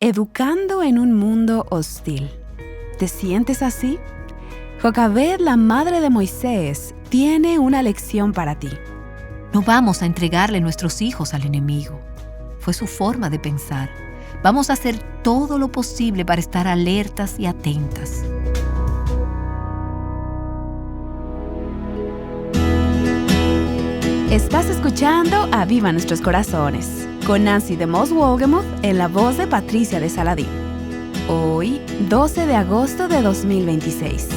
Educando en un mundo hostil. ¿Te sientes así? Jocabed, la madre de Moisés, tiene una lección para ti. No vamos a entregarle nuestros hijos al enemigo. Fue su forma de pensar. Vamos a hacer todo lo posible para estar alertas y atentas. Estás escuchando A Viva Nuestros Corazones, con Nancy de Moss Wolgemuth en la voz de Patricia de Saladín. Hoy, 12 de agosto de 2026.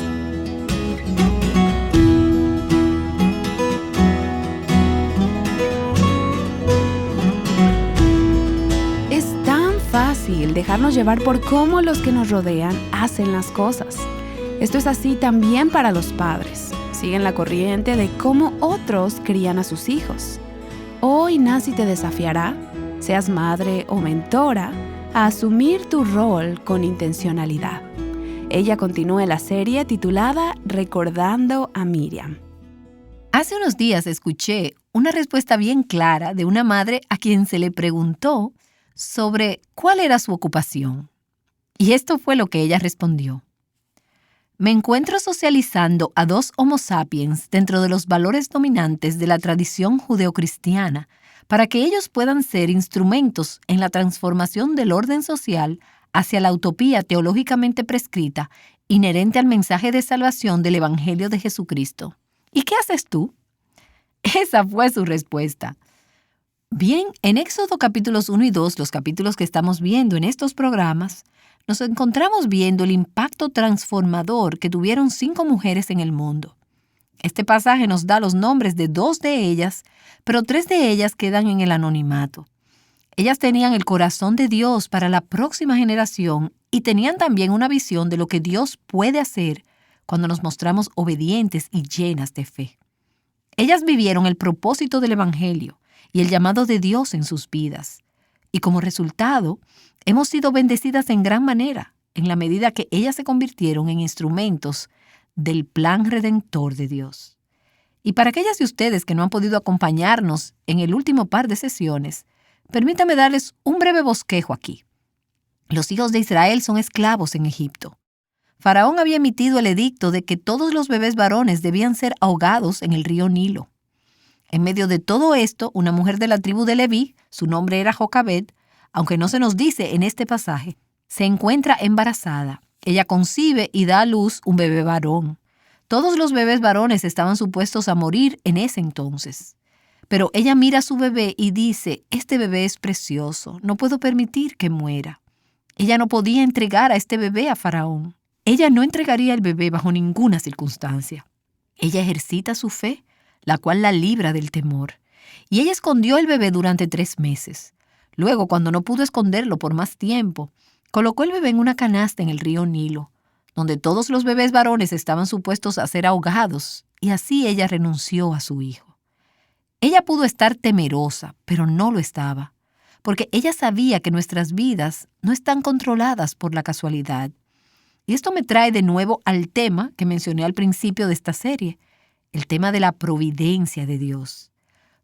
Es tan fácil dejarnos llevar por cómo los que nos rodean hacen las cosas. Esto es así también para los padres. Siguen la corriente de cómo otros crían a sus hijos. Hoy Nancy te desafiará, seas madre o mentora, a asumir tu rol con intencionalidad. Ella continúa la serie titulada Recordando a Miriam. Hace unos días escuché una respuesta bien clara de una madre a quien se le preguntó sobre cuál era su ocupación. Y esto fue lo que ella respondió. Me encuentro socializando a 2 Homo sapiens dentro de los valores dominantes de la tradición judeocristiana para que ellos puedan ser instrumentos en la transformación del orden social hacia la utopía teológicamente prescrita inherente al mensaje de salvación del Evangelio de Jesucristo. ¿Y qué haces tú? Esa fue su respuesta. Bien, en Éxodo capítulos 1 y 2, los capítulos que estamos viendo en estos programas, nos encontramos viendo el impacto transformador que tuvieron 5 mujeres en el mundo. Este pasaje nos da los nombres de 2 de ellas, pero 3 de ellas quedan en el anonimato. Ellas tenían el corazón de Dios para la próxima generación y tenían también una visión de lo que Dios puede hacer cuando nos mostramos obedientes y llenas de fe. Ellas vivieron el propósito del Evangelio y el llamado de Dios en sus vidas. Y como resultado, hemos sido bendecidas en gran manera, en la medida que ellas se convirtieron en instrumentos del plan redentor de Dios. Y para aquellas de ustedes que no han podido acompañarnos en el último par de sesiones, permítame darles un breve bosquejo aquí. Los hijos de Israel son esclavos en Egipto. Faraón había emitido el edicto de que todos los bebés varones debían ser ahogados en el río Nilo. En medio de todo esto, una mujer de la tribu de Leví, su nombre era Jocabed, aunque no se nos dice en este pasaje, se encuentra embarazada. Ella concibe y da a luz un bebé varón. Todos los bebés varones estaban supuestos a morir en ese entonces. Pero ella mira a su bebé y dice, este bebé es precioso, no puedo permitir que muera. Ella no podía entregar a este bebé a Faraón. Ella no entregaría el bebé bajo ninguna circunstancia. Ella ejercita su fe, la cual la libra del temor. Y ella escondió el bebé durante 3 meses. Luego, cuando no pudo esconderlo por más tiempo, colocó el bebé en una canasta en el río Nilo, donde todos los bebés varones estaban supuestos a ser ahogados, y así ella renunció a su hijo. Ella pudo estar temerosa, pero no lo estaba, porque ella sabía que nuestras vidas no están controladas por la casualidad. Y esto me trae de nuevo al tema que mencioné al principio de esta serie, el tema de la providencia de Dios.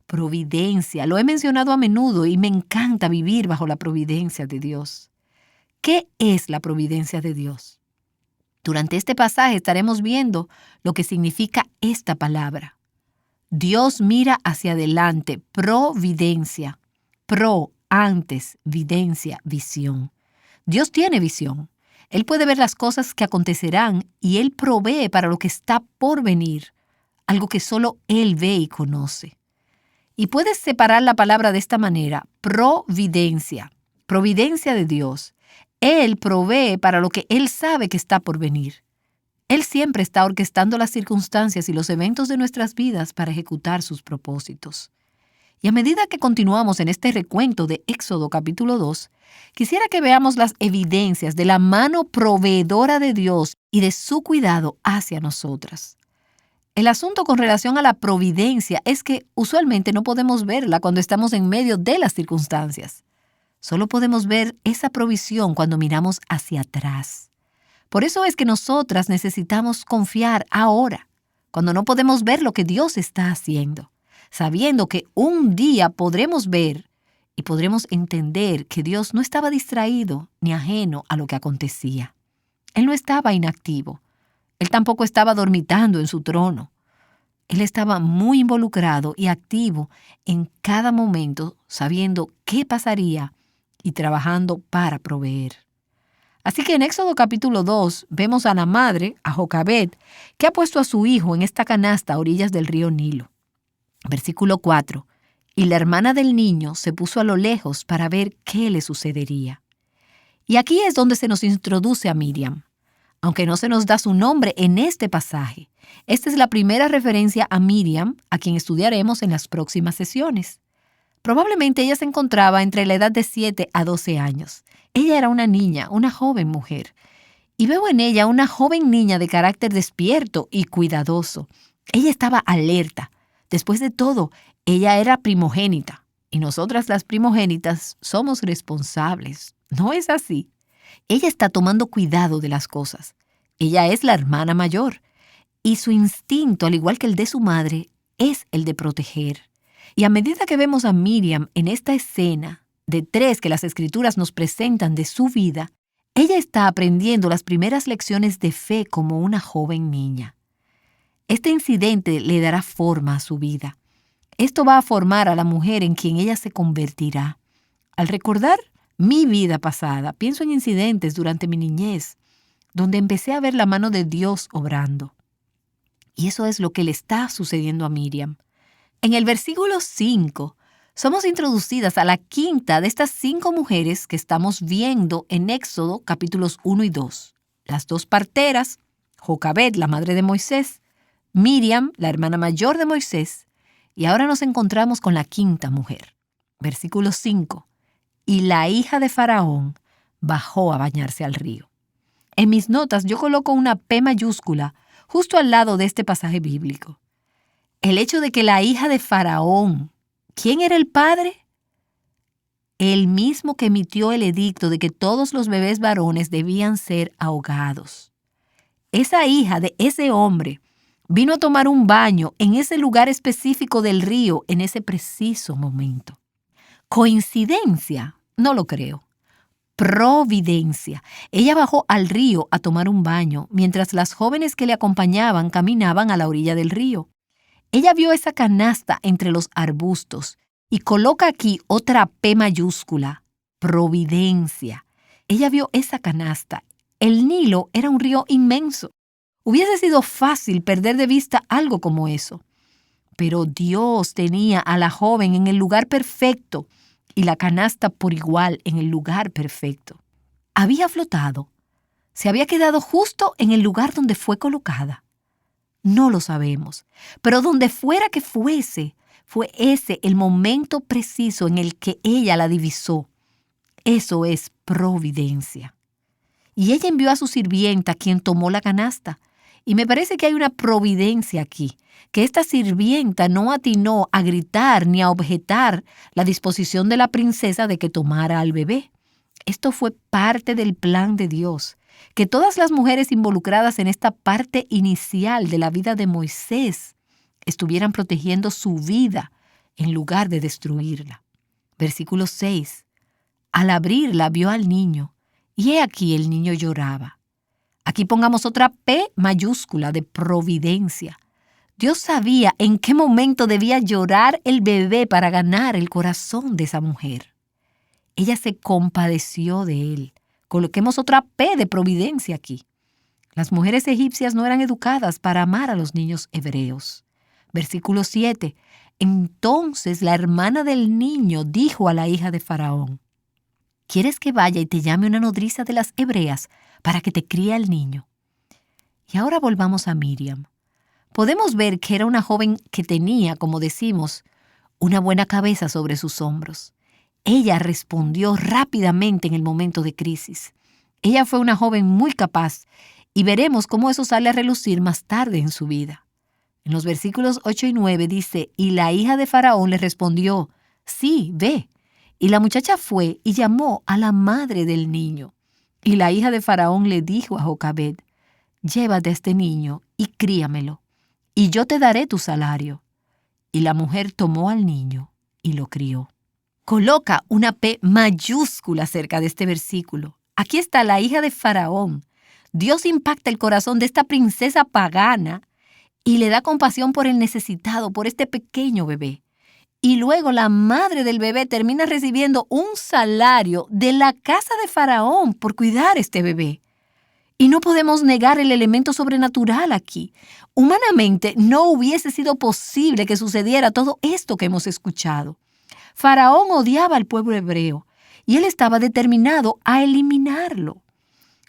Providencia, lo he mencionado a menudo y me encanta vivir bajo la providencia de Dios. ¿Qué es la providencia de Dios? Durante este pasaje estaremos viendo lo que significa esta palabra. Dios mira hacia adelante, providencia. Pro, antes, videncia, visión. Dios tiene visión. Él puede ver las cosas que acontecerán y Él provee para lo que está por venir, algo que solo Él ve y conoce. Y puedes separar la palabra de esta manera, providencia, providencia de Dios. Él provee para lo que Él sabe que está por venir. Él siempre está orquestando las circunstancias y los eventos de nuestras vidas para ejecutar sus propósitos. Y a medida que continuamos en este recuento de Éxodo capítulo 2, quisiera que veamos las evidencias de la mano proveedora de Dios y de su cuidado hacia nosotras. El asunto con relación a la providencia es que usualmente no podemos verla cuando estamos en medio de las circunstancias. Solo podemos ver esa provisión cuando miramos hacia atrás. Por eso es que nosotras necesitamos confiar ahora, cuando no podemos ver lo que Dios está haciendo, sabiendo que un día podremos ver y podremos entender que Dios no estaba distraído ni ajeno a lo que acontecía. Él no estaba inactivo. Él tampoco estaba dormitando en su trono. Él estaba muy involucrado y activo en cada momento, sabiendo qué pasaría y trabajando para proveer. Así que en Éxodo capítulo 2 vemos a la madre, a Jocabed, que ha puesto a su hijo en esta canasta a orillas del río Nilo. Versículo 4. Y la hermana del niño se puso a lo lejos para ver qué le sucedería. Y aquí es donde se nos introduce a Miriam. Aunque no se nos da su nombre en este pasaje, esta es la primera referencia a Miriam, a quien estudiaremos en las próximas sesiones. Probablemente ella se encontraba entre la edad de 7 a 12 años. Ella era una niña, una joven mujer. Y veo en ella una joven niña de carácter despierto y cuidadoso. Ella estaba alerta. Después de todo, ella era primogénita. Y nosotras las primogénitas somos responsables. ¿No es así? Ella está tomando cuidado de las cosas. Ella es la hermana mayor. Y su instinto, al igual que el de su madre, es el de proteger. Y a medida que vemos a Miriam en esta escena de 3 que las Escrituras nos presentan de su vida, ella está aprendiendo las primeras lecciones de fe como una joven niña. Este incidente le dará forma a su vida. Esto va a formar a la mujer en quien ella se convertirá. Al recordar mi vida pasada, pienso en incidentes durante mi niñez, donde empecé a ver la mano de Dios obrando. Y eso es lo que le está sucediendo a Miriam. En el versículo 5, somos introducidas a la quinta de estas 5 mujeres que estamos viendo en Éxodo capítulos 1 y 2. Las 2 parteras, Jocabed, la madre de Moisés, Miriam, la hermana mayor de Moisés, y ahora nos encontramos con la quinta mujer. Versículo 5. Y la hija de Faraón bajó a bañarse al río. En mis notas yo coloco una P mayúscula justo al lado de este pasaje bíblico. El hecho de que la hija de Faraón, ¿quién era el padre? El mismo que emitió el edicto de que todos los bebés varones debían ser ahogados. Esa hija de ese hombre vino a tomar un baño en ese lugar específico del río en ese preciso momento. ¿Coincidencia? No lo creo. Providencia. Ella bajó al río a tomar un baño, mientras las jóvenes que le acompañaban caminaban a la orilla del río. Ella vio esa canasta entre los arbustos y coloca aquí otra P mayúscula, providencia. Ella vio esa canasta. El Nilo era un río inmenso. Hubiese sido fácil perder de vista algo como eso. Pero Dios tenía a la joven en el lugar perfecto y la canasta por igual en el lugar perfecto. Había flotado. Se había quedado justo en el lugar donde fue colocada. No lo sabemos, pero donde fuera que fuese, fue ese el momento preciso en el que ella la divisó. Eso es providencia. Y ella envió a su sirvienta, quien tomó la canasta. Y me parece que hay una providencia aquí, que esta sirvienta no atinó a gritar ni a objetar la disposición de la princesa de que tomara al bebé. Esto fue parte del plan de Dios, que todas las mujeres involucradas en esta parte inicial de la vida de Moisés estuvieran protegiendo su vida en lugar de destruirla. Versículo 6. Al abrirla vio al niño, y he aquí el niño lloraba. Aquí pongamos otra P mayúscula de providencia. Dios sabía en qué momento debía llorar el bebé para ganar el corazón de esa mujer. Ella se compadeció de él. Coloquemos otra P de providencia aquí. Las mujeres egipcias no eran educadas para amar a los niños hebreos. Versículo 7. Entonces la hermana del niño dijo a la hija de Faraón: ¿quieres que vaya y te llame una nodriza de las hebreas para que te críe al niño? Y ahora volvamos a Miriam. Podemos ver que era una joven que tenía, como decimos, una buena cabeza sobre sus hombros. Ella respondió rápidamente en el momento de crisis. Ella fue una joven muy capaz y veremos cómo eso sale a relucir más tarde en su vida. En los versículos 8 y 9 dice: y la hija de Faraón le respondió: sí, ve. Y la muchacha fue y llamó a la madre del niño. Y la hija de Faraón le dijo a Jocabed: llévate a este niño y críamelo, y yo te daré tu salario. Y la mujer tomó al niño y lo crió. coloca una P mayúscula cerca de este versículo. Aquí está la hija de Faraón. Dios impacta el corazón de esta princesa pagana y le da compasión por el necesitado, por este pequeño bebé. Y luego la madre del bebé termina recibiendo un salario de la casa de Faraón por cuidar a este bebé. Y no podemos negar el elemento sobrenatural aquí. Humanamente no hubiese sido posible que sucediera todo esto que hemos escuchado. Faraón odiaba al pueblo hebreo y él estaba determinado a eliminarlo.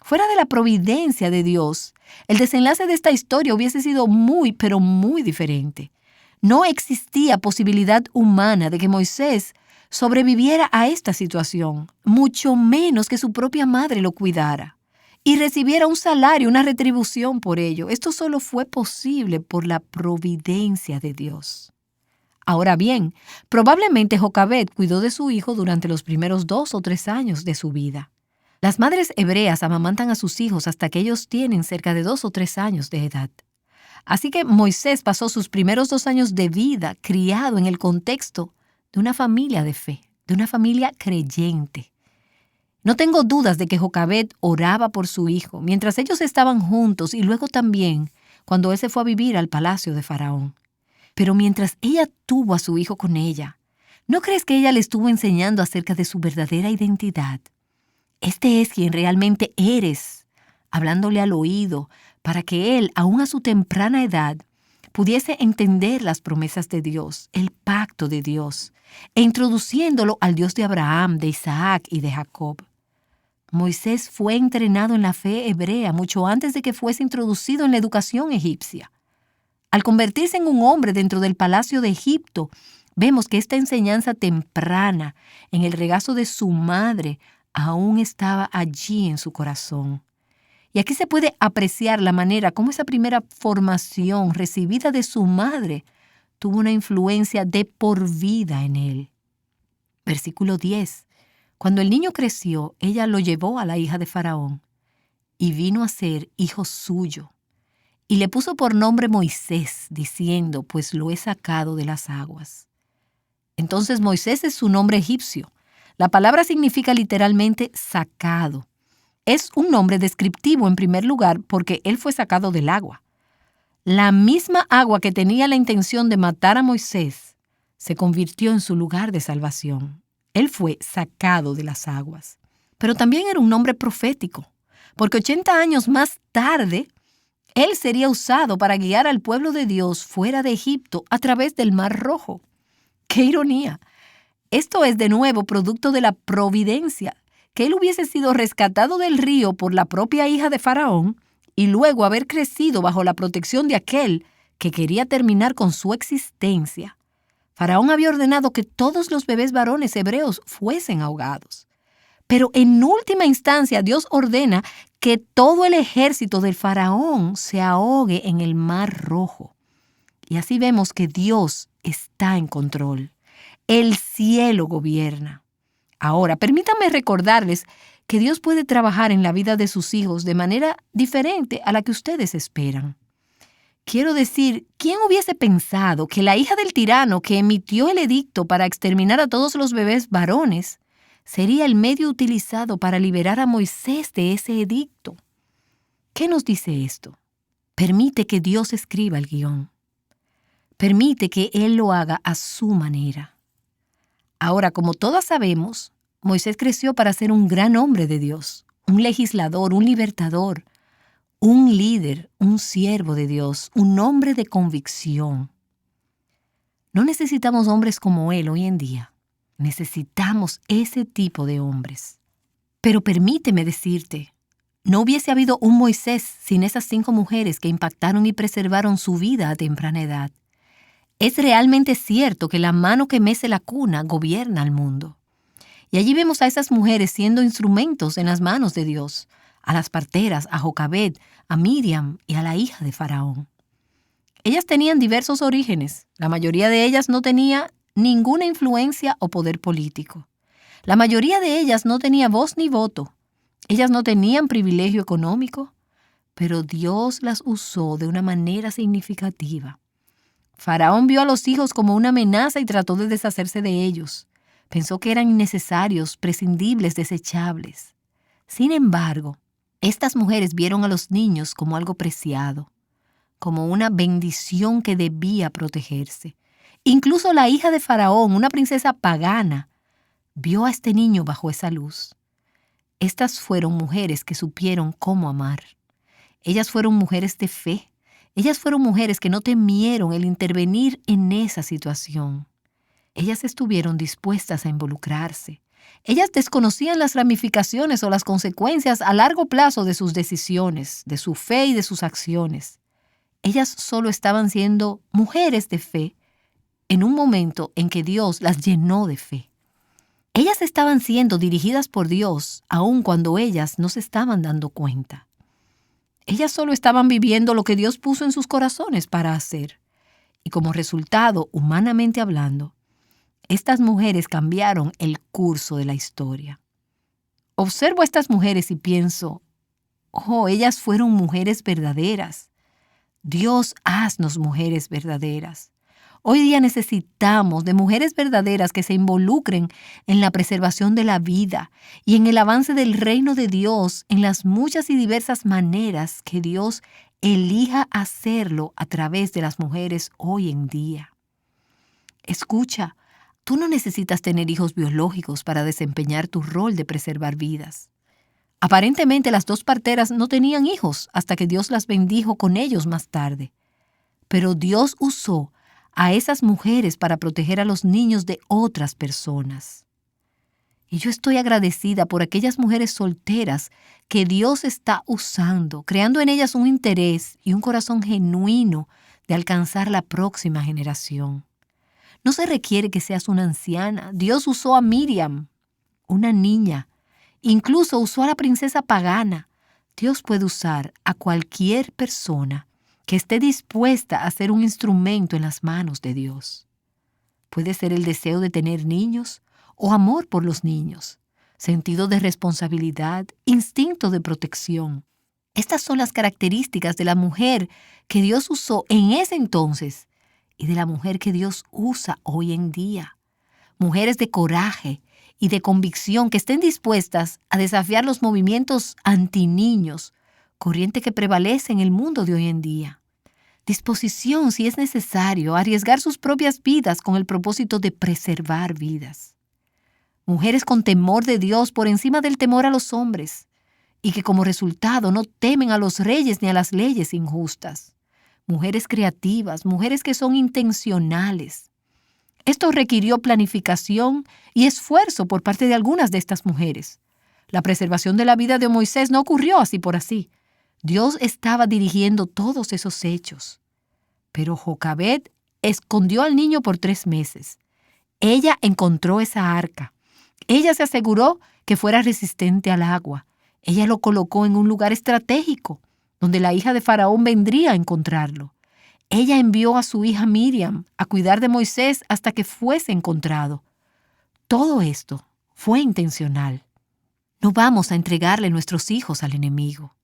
Fuera de la providencia de Dios, el desenlace de esta historia hubiese sido muy, pero muy diferente. No existía posibilidad humana de que Moisés sobreviviera a esta situación, mucho menos que su propia madre lo cuidara y recibiera un salario, una retribución por ello. Esto solo fue posible por la providencia de Dios. Ahora bien, probablemente Jocabed cuidó de su hijo durante los primeros 2 o 3 años de su vida. Las madres hebreas amamantan a sus hijos hasta que ellos tienen cerca de 2 o 3 años de edad. Así que Moisés pasó sus primeros 2 años de vida criado en el contexto de una familia de fe, de una familia creyente. No tengo dudas de que Jocabed oraba por su hijo mientras ellos estaban juntos y luego también cuando él se fue a vivir al palacio de Faraón. Pero mientras ella tuvo a su hijo con ella, ¿no crees que ella le estuvo enseñando acerca de su verdadera identidad? Este es quien realmente eres, hablándole al oído para que él, aún a su temprana edad, pudiese entender las promesas de Dios, el pacto de Dios, e introduciéndolo al Dios de Abraham, de Isaac y de Jacob. Moisés fue entrenado en la fe hebrea mucho antes de que fuese introducido en la educación egipcia. Al convertirse en un hombre dentro del palacio de Egipto, vemos que esta enseñanza temprana en el regazo de su madre aún estaba allí en su corazón. Y aquí se puede apreciar la manera como esa primera formación recibida de su madre tuvo una influencia de por vida en él. Versículo 10. Cuando el niño creció, ella lo llevó a la hija de Faraón y vino a ser hijo suyo. Y le puso por nombre Moisés, diciendo, pues lo he sacado de las aguas. Entonces Moisés es su nombre egipcio. La palabra significa literalmente sacado. Es un nombre descriptivo en primer lugar porque él fue sacado del agua. La misma agua que tenía la intención de matar a Moisés se convirtió en su lugar de salvación. Él fue sacado de las aguas. Pero también era un nombre profético, porque 80 años más tarde, él sería usado para guiar al pueblo de Dios fuera de Egipto a través del Mar Rojo. ¡Qué ironía! Esto es de nuevo producto de la providencia, que él hubiese sido rescatado del río por la propia hija de Faraón y luego haber crecido bajo la protección de aquel que quería terminar con su existencia. Faraón había ordenado que todos los bebés varones hebreos fuesen ahogados. Pero en última instancia Dios ordena que todo el ejército del Faraón se ahogue en el Mar Rojo. Y así vemos que Dios está en control. El cielo gobierna. Ahora, permítanme recordarles que Dios puede trabajar en la vida de sus hijos de manera diferente a la que ustedes esperan. Quiero decir, ¿quién hubiese pensado que la hija del tirano que emitió el edicto para exterminar a todos los bebés varones sería el medio utilizado para liberar a Moisés de ese edicto? ¿Qué nos dice esto? Permite que Dios escriba el guión. Permite que Él lo haga a su manera. Ahora, como todas sabemos, Moisés creció para ser un gran hombre de Dios, un legislador, un libertador, un líder, un siervo de Dios, un hombre de convicción. No necesitamos hombres como él hoy en día. Necesitamos ese tipo de hombres. Pero permíteme decirte, no hubiese habido un Moisés sin esas 5 mujeres que impactaron y preservaron su vida a temprana edad. Es realmente cierto que la mano que mece la cuna gobierna al mundo. Y allí vemos a esas mujeres siendo instrumentos en las manos de Dios, a las parteras, a Jocabed, a Miriam y a la hija de Faraón. Ellas tenían diversos orígenes. La mayoría de ellas no tenía ninguna influencia o poder político. La mayoría de ellas no tenía voz ni voto. Ellas no tenían privilegio económico, pero Dios las usó de una manera significativa. Faraón vio a los hijos como una amenaza y trató de deshacerse de ellos. Pensó que eran innecesarios, prescindibles, desechables. Sin embargo, estas mujeres vieron a los niños como algo preciado, como una bendición que debía protegerse. Incluso la hija de Faraón, una princesa pagana, vio a este niño bajo esa luz. Estas fueron mujeres que supieron cómo amar. Ellas fueron mujeres de fe. Ellas fueron mujeres que no temieron el intervenir en esa situación. Ellas estuvieron dispuestas a involucrarse. Ellas desconocían las ramificaciones o las consecuencias a largo plazo de sus decisiones, de su fe y de sus acciones. Ellas solo estaban siendo mujeres de fe en un momento en que Dios las llenó de fe. Ellas estaban siendo dirigidas por Dios aun cuando ellas no se estaban dando cuenta. Ellas solo estaban viviendo lo que Dios puso en sus corazones para hacer. Y como resultado, humanamente hablando, estas mujeres cambiaron el curso de la historia. Observo a estas mujeres y pienso, ellas fueron mujeres verdaderas. Dios, haznos mujeres verdaderas. Hoy día necesitamos de mujeres verdaderas que se involucren en la preservación de la vida y en el avance del reino de Dios en las muchas y diversas maneras que Dios elija hacerlo a través de las mujeres hoy en día. Escucha, tú no necesitas tener hijos biológicos para desempeñar tu rol de preservar vidas. Aparentemente las dos parteras no tenían hijos hasta que Dios las bendijo con ellos más tarde. Pero Dios usó a esas mujeres para proteger a los niños de otras personas. Y yo estoy agradecida por aquellas mujeres solteras que Dios está usando, creando en ellas un interés y un corazón genuino de alcanzar la próxima generación. No se requiere que seas una anciana. Dios usó a Miriam, una niña. Incluso usó a la princesa pagana. Dios puede usar a cualquier persona que esté dispuesta a ser un instrumento en las manos de Dios. Puede ser el deseo de tener niños o amor por los niños, sentido de responsabilidad, instinto de protección. Estas son las características de la mujer que Dios usó en ese entonces y de la mujer que Dios usa hoy en día. Mujeres de coraje y de convicción que estén dispuestas a desafiar los movimientos antiniños, corriente que prevalece en el mundo de hoy en día. Disposición, si es necesario, a arriesgar sus propias vidas con el propósito de preservar vidas. Mujeres con temor de Dios por encima del temor a los hombres y que como resultado no temen a los reyes ni a las leyes injustas. Mujeres creativas, mujeres que son intencionales. Esto requirió planificación y esfuerzo por parte de algunas de estas mujeres. La preservación de la vida de Moisés no ocurrió así por así. Dios estaba dirigiendo todos esos hechos. Pero Jocabed escondió al niño por 3 meses. Ella encontró esa arca. Ella se aseguró que fuera resistente al agua. Ella lo colocó en un lugar estratégico, donde la hija de Faraón vendría a encontrarlo. Ella envió a su hija Miriam a cuidar de Moisés hasta que fuese encontrado. Todo esto fue intencional. No vamos a entregarle nuestros hijos al enemigo.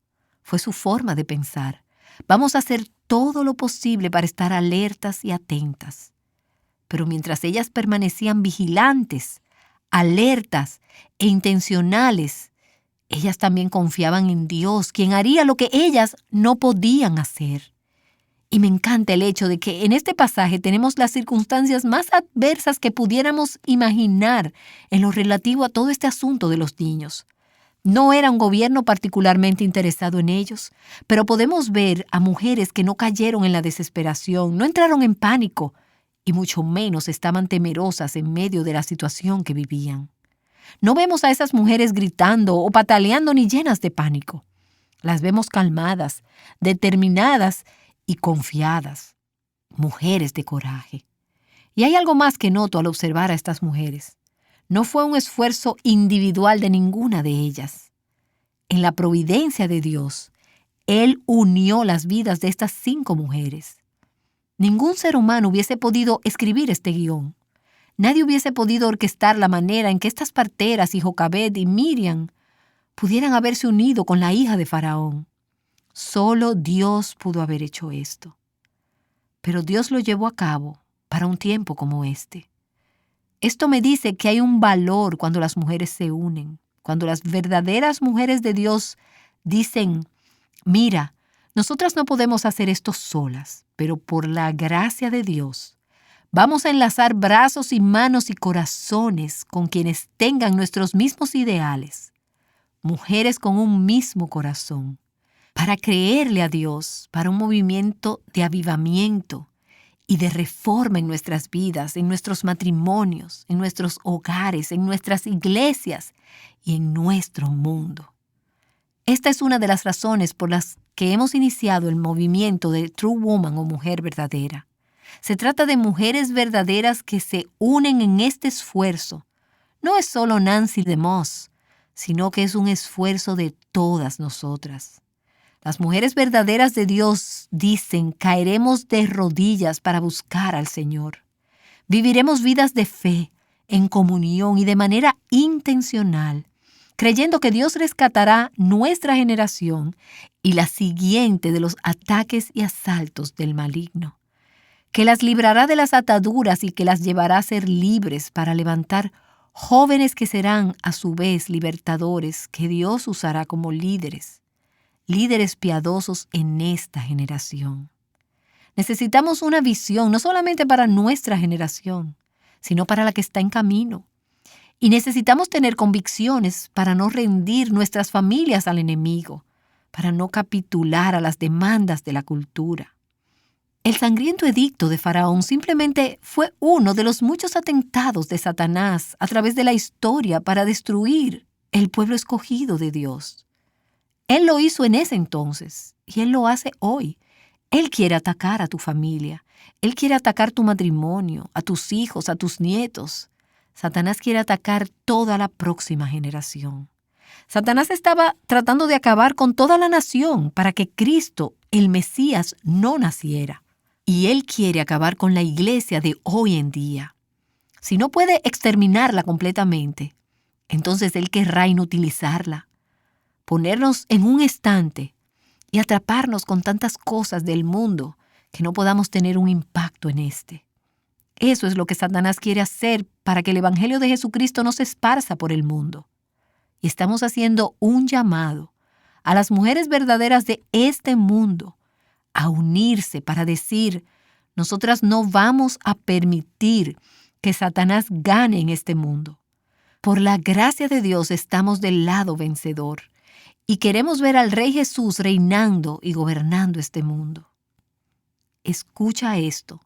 Fue su forma de pensar. Vamos a hacer todo lo posible para estar alertas y atentas. Pero mientras ellas permanecían vigilantes, alertas e intencionales, ellas también confiaban en Dios, quien haría lo que ellas no podían hacer. Y me encanta el hecho de que en este pasaje tenemos las circunstancias más adversas que pudiéramos imaginar en lo relativo a todo este asunto de los niños. No era un gobierno particularmente interesado en ellos, pero podemos ver a mujeres que no cayeron en la desesperación, no entraron en pánico y mucho menos estaban temerosas en medio de la situación que vivían. No vemos a esas mujeres gritando o pataleando ni llenas de pánico. Las vemos calmadas, determinadas y confiadas. Mujeres de coraje. Y hay algo más que noto al observar a estas mujeres. No fue un esfuerzo individual de ninguna de ellas. En la providencia de Dios, Él unió las vidas de estas 5 mujeres. Ningún ser humano hubiese podido escribir este guión. Nadie hubiese podido orquestar la manera en que estas parteras y Jocabed y Miriam pudieran haberse unido con la hija de Faraón. Solo Dios pudo haber hecho esto. Pero Dios lo llevó a cabo para un tiempo como este. Esto me dice que hay un valor cuando las mujeres se unen, cuando las verdaderas mujeres de Dios dicen, mira, nosotras no podemos hacer esto solas, pero por la gracia de Dios, vamos a enlazar brazos y manos y corazones con quienes tengan nuestros mismos ideales, mujeres con un mismo corazón, para creerle a Dios, para un movimiento de avivamiento y de reforma en nuestras vidas, en nuestros matrimonios, en nuestros hogares, en nuestras iglesias y en nuestro mundo. Esta es una de las razones por las que hemos iniciado el movimiento de True Woman o Mujer Verdadera. Se trata de mujeres verdaderas que se unen en este esfuerzo. No es solo Nancy DeMoss, sino que es un esfuerzo de todas nosotras. Las mujeres verdaderas de Dios dicen, caeremos de rodillas para buscar al Señor. Viviremos vidas de fe, en comunión y de manera intencional, creyendo que Dios rescatará nuestra generación y la siguiente de los ataques y asaltos del maligno, que las librará de las ataduras y que las llevará a ser libres para levantar jóvenes que serán a su vez libertadores que Dios usará como líderes piadosos en esta generación. Necesitamos una visión no solamente para nuestra generación, sino para la que está en camino. Y necesitamos tener convicciones para no rendir nuestras familias al enemigo, para no capitular a las demandas de la cultura. El sangriento edicto de Faraón simplemente fue uno de los muchos atentados de Satanás a través de la historia para destruir el pueblo escogido de Dios. Él lo hizo en ese entonces y Él lo hace hoy. Él quiere atacar a tu familia. Él quiere atacar tu matrimonio, a tus hijos, a tus nietos. Satanás quiere atacar toda la próxima generación. Satanás estaba tratando de acabar con toda la nación para que Cristo, el Mesías, no naciera. Y Él quiere acabar con la iglesia de hoy en día. Si no puede exterminarla completamente, entonces Él querrá inutilizarla, ponernos en un estante y atraparnos con tantas cosas del mundo que no podamos tener un impacto en este. Eso es lo que Satanás quiere hacer para que el Evangelio de Jesucristo no se esparza por el mundo. Y estamos haciendo un llamado a las mujeres verdaderas de este mundo a unirse para decir, nosotras no vamos a permitir que Satanás gane en este mundo. Por la gracia de Dios estamos del lado vencedor. Y queremos ver al Rey Jesús reinando y gobernando este mundo. Escucha esto.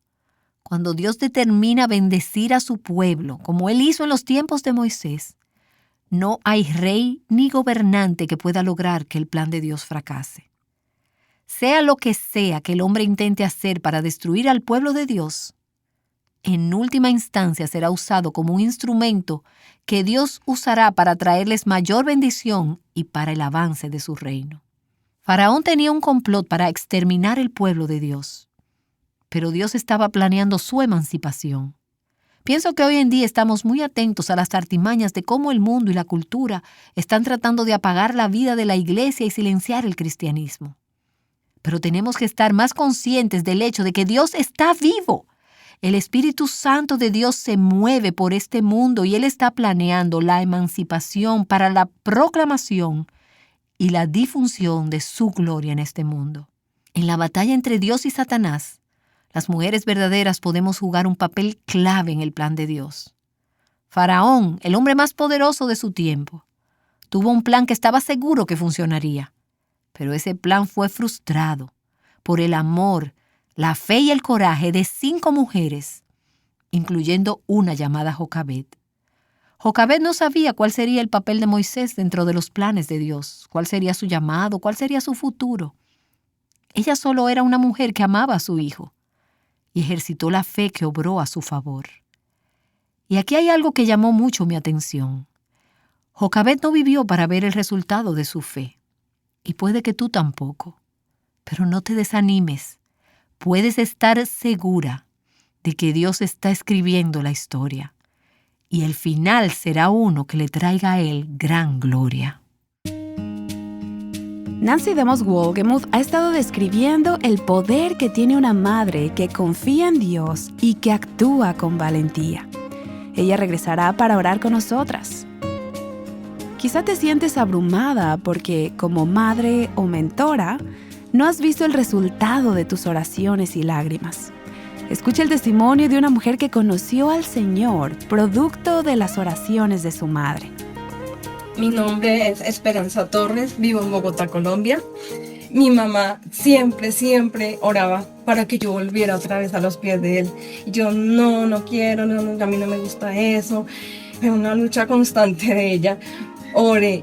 Cuando Dios determina bendecir a su pueblo, como Él hizo en los tiempos de Moisés, no hay rey ni gobernante que pueda lograr que el plan de Dios fracase. Sea lo que sea que el hombre intente hacer para destruir al pueblo de Dios, en última instancia será usado como un instrumento que Dios usará para traerles mayor bendición y para el avance de su reino. Faraón tenía un complot para exterminar el pueblo de Dios, pero Dios estaba planeando su emancipación. Pienso que hoy en día estamos muy atentos a las artimañas de cómo el mundo y la cultura están tratando de apagar la vida de la iglesia y silenciar el cristianismo. Pero tenemos que estar más conscientes del hecho de que Dios está vivo. El Espíritu Santo de Dios se mueve por este mundo y Él está planeando la emancipación para la proclamación y la difusión de su gloria en este mundo. En la batalla entre Dios y Satanás, las mujeres verdaderas podemos jugar un papel clave en el plan de Dios. Faraón, el hombre más poderoso de su tiempo, tuvo un plan que estaba seguro que funcionaría, pero ese plan fue frustrado por el amor, la fe y el coraje de 5 mujeres, incluyendo una llamada Jocabed. Jocabed no sabía cuál sería el papel de Moisés dentro de los planes de Dios, cuál sería su llamado, cuál sería su futuro. Ella solo era una mujer que amaba a su hijo y ejercitó la fe que obró a su favor. Y aquí hay algo que llamó mucho mi atención. Jocabed no vivió para ver el resultado de su fe, y puede que tú tampoco. Pero no te desanimes. Puedes estar segura de que Dios está escribiendo la historia y el final será uno que le traiga a Él gran gloria. Nancy DeMoss Wolgemuth ha estado describiendo el poder que tiene una madre que confía en Dios y que actúa con valentía. Ella regresará para orar con nosotras. Quizá te sientes abrumada porque, como madre o mentora, no has visto el resultado de tus oraciones y lágrimas. Escucha el testimonio de una mujer que conoció al Señor, producto de las oraciones de su madre. Mi nombre es Esperanza Torres, vivo en Bogotá, Colombia. Mi mamá siempre oraba para que yo volviera otra vez a los pies de Él. Y yo no quiero, a mí no me gusta eso. Fue una lucha constante de ella. Ore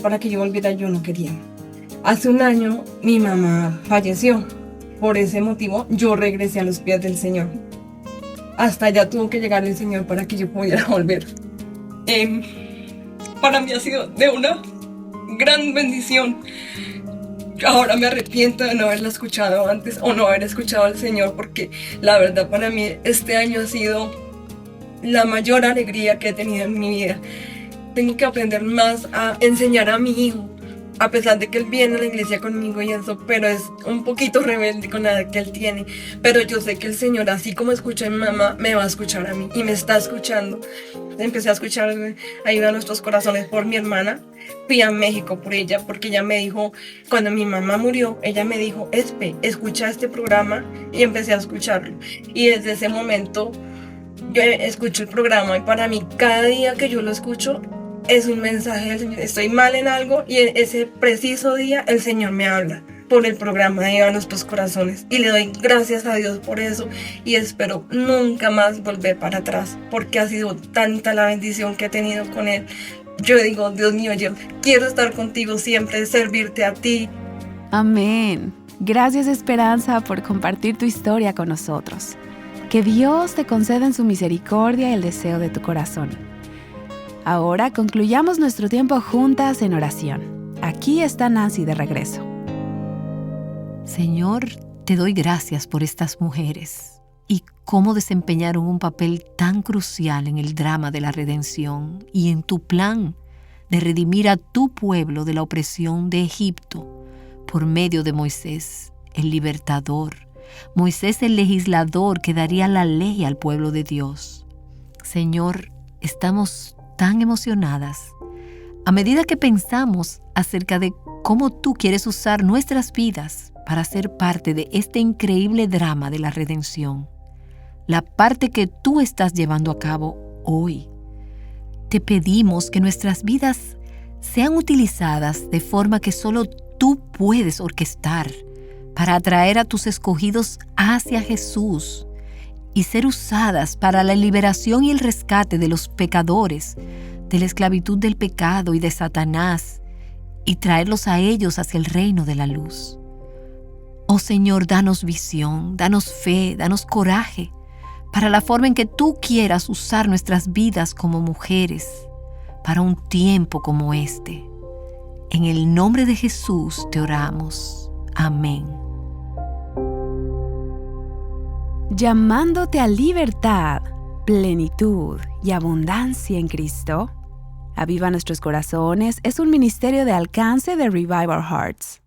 para que yo volviera, yo no quería. Hace un año mi mamá falleció. Por ese motivo yo regresé a los pies del Señor. Hasta allá tuvo que llegar el Señor para que yo pudiera volver. Para mí ha sido de una gran bendición. Ahora me arrepiento de no haberla escuchado antes o no haber escuchado al Señor, porque la verdad para mí este año ha sido la mayor alegría que he tenido en mi vida. Tengo que aprender más a enseñar a mi hijo, a pesar de que él viene a la iglesia conmigo y eso, pero es un poquito rebelde con la edad que él tiene. Pero yo sé que el Señor, así como escucha a mi mamá, me va a escuchar a mí y me está escuchando. Empecé a escuchar Ayuda a Nuestros Corazones por mi hermana. Fui a México por ella porque ella me dijo, cuando mi mamá murió, ella me dijo, escucha este programa, y empecé a escucharlo. Y desde ese momento yo escucho el programa y para mí cada día que yo lo escucho es un mensaje del Señor. Estoy mal en algo y en ese preciso día el Señor me habla por el programa de Ayuda a Nuestros Corazones. Y le doy gracias a Dios por eso y espero nunca más volver para atrás, porque ha sido tanta la bendición que he tenido con Él. Yo digo, Dios mío, yo quiero estar contigo siempre, servirte a ti. Amén. Gracias, Esperanza, por compartir tu historia con nosotros. Que Dios te conceda en su misericordia el deseo de tu corazón. Ahora concluyamos nuestro tiempo juntas en oración. Aquí está Nancy de regreso. Señor, te doy gracias por estas mujeres y cómo desempeñaron un papel tan crucial en el drama de la redención y en tu plan de redimir a tu pueblo de la opresión de Egipto por medio de Moisés, el libertador. Moisés, el legislador que daría la ley al pueblo de Dios. Señor, estamos tan emocionadas a medida que pensamos acerca de cómo tú quieres usar nuestras vidas para ser parte de este increíble drama de la redención, la parte que tú estás llevando a cabo hoy. Te pedimos que nuestras vidas sean utilizadas de forma que solo tú puedes orquestar para atraer a tus escogidos hacia Jesús y ser usadas para la liberación y el rescate de los pecadores, de la esclavitud del pecado y de Satanás, y traerlos a ellos hacia el reino de la luz. Oh Señor, danos visión, danos fe, danos coraje para la forma en que tú quieras usar nuestras vidas como mujeres para un tiempo como este. En el nombre de Jesús te oramos. Amén. Llamándote a libertad, plenitud y abundancia en Cristo. Aviva Nuestros Corazones es un ministerio de alcance de Revive Our Hearts.